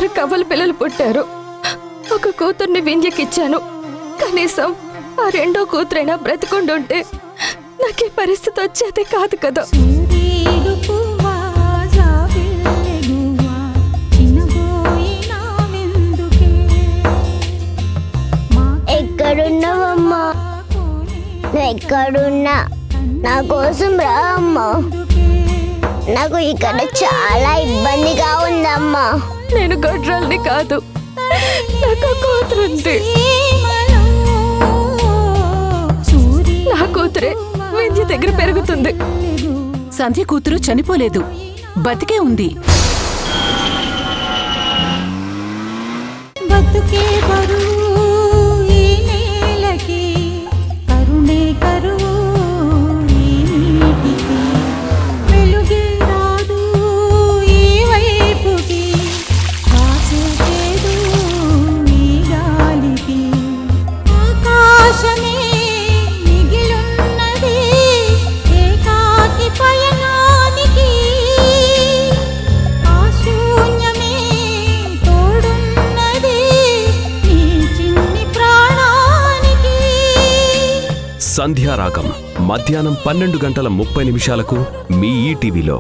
2 కవల పిల్లలు పుట్టారు. ఒక కూతుర్ని వింధ్యకిచ్చాను. కనీసం ఆ 2వ కూతురైనా బ్రతికుండుంటే నాకు ఈ పరిస్థితి వచ్చేది కాదు కదా. ఎక్కడున్నావమ్మా? నువ్వు ఎక్కడున్నా నా కోసం రా అమ్మా. నాకు ఇక్కడ చాలా ఇబ్బందిగా ఉందమ్మా. నేను గొడ్రాల్ని కాదు, నాకు కూతురుంది. నా కూతురే వింధ్య దగ్గర పెరుగుతుంది. సంధ్య కూతురు చనిపోలేదు, బతికే ఉంది. బతుకే బరువు ఈ నేలకి, కరుణే కరువు ఈ నీటికి, వెలుగే రాదు ఈ వైపుకి, కాసేదు ఈ గాలికి. ఆకాశమే మిగిలున్నది ఏకాకి పయనానికి, ఆ శూన్యమే తోడున్నది నీ చిన్ని ప్రాణానికి. సంధ్యారాగం మధ్యాహ్నం 12:30 మీ ఈటీవీలో.